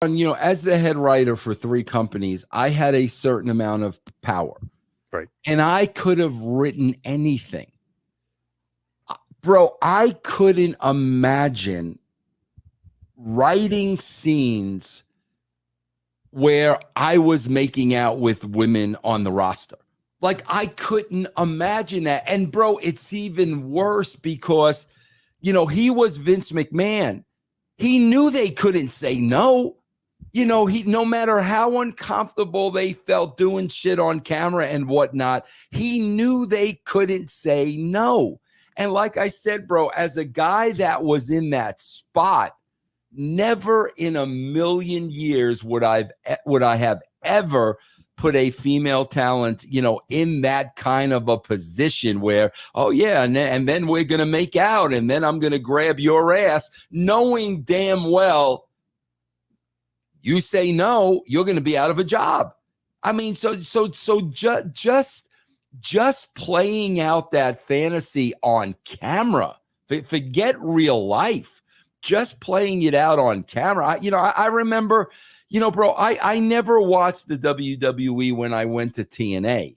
as the head writer for 3 companies, I had a certain amount of power. Right. And I could have written anything. Bro, I couldn't imagine writing scenes where I was making out with women on the roster. Like, I couldn't imagine that. And bro, it's even worse because, he was Vince McMahon. He knew they couldn't say no. No matter how uncomfortable they felt doing shit on camera and whatnot, he knew they couldn't say no. And like I said, bro, as a guy that was in that spot, never in a million years would I have ever put a female talent, in that kind of a position where, oh yeah, and then we're going to make out, and then I'm going to grab your ass, knowing damn well you say no, you're going to be out of a job. I mean, so just playing out that fantasy on camera, forget real life, just playing it out on camera. I remember, bro, I never watched the WWE when I went to TNA,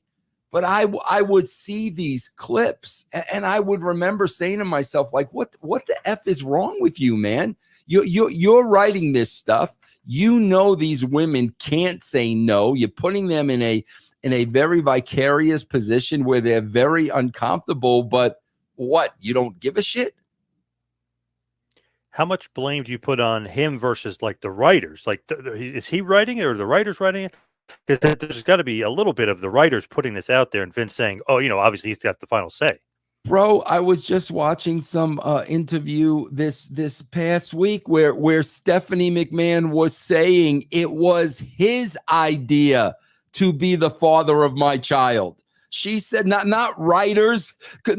but I would see these clips and I would remember saying to myself, like, what the F is wrong with you, man? You're writing this stuff. These women can't say no. You're putting them in a very vicarious position where they're very uncomfortable, but what? You don't give a shit? How much blame do you put on him versus like the writers? Like, is he writing it or the writers writing it? Because there's got to be a little bit of the writers putting this out there and Vince saying, oh, obviously he's got the final say. Bro, I was just watching some interview this past week where Stephanie McMahon was saying it was his idea to be the father of my child. She said, not writers.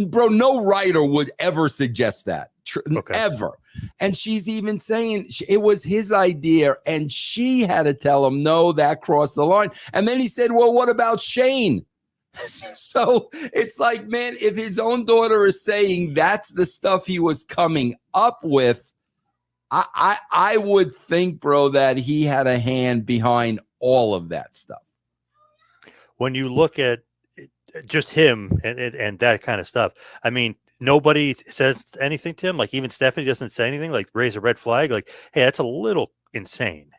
Bro, no writer would ever suggest that. Okay. Ever. And she's even saying it was his idea, and she had to tell him, no, that crossed the line. And then he said, well, what about Shane? So it's like, man, if his own daughter is saying that's the stuff he was coming up with, I would think, bro, that he had a hand behind all of that stuff. When you look at just him and that kind of stuff, I mean, nobody says anything to him. Like, even Stephanie doesn't say anything, like raise a red flag. Like, hey, that's a little insane.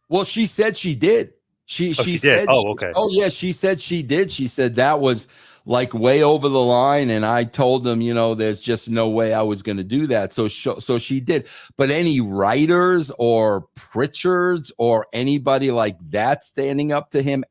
Well, she said she did. She said, okay. Oh yeah, she said she did. She said that was like way over the line, and I told them, there's just no way I was going to do that. So she did. But any writers or Pritchards or anybody like that standing up to him,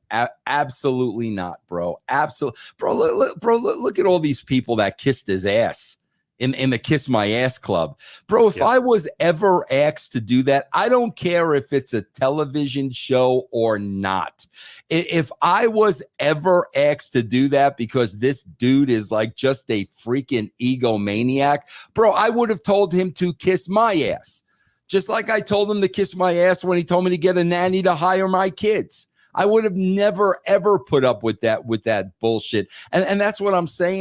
absolutely not, bro. Absolutely, bro. Look at all these people that kissed his ass in the Kiss My Ass Club. Bro, if I was ever asked to do that, I don't care if it's a television show or not. If I was ever asked to do that because this dude is like just a freaking egomaniac, bro, I would have told him to kiss my ass. Just like I told him to kiss my ass when he told me to get a nanny to hire my kids. I would have never, ever put up with that bullshit. And that's what I'm saying.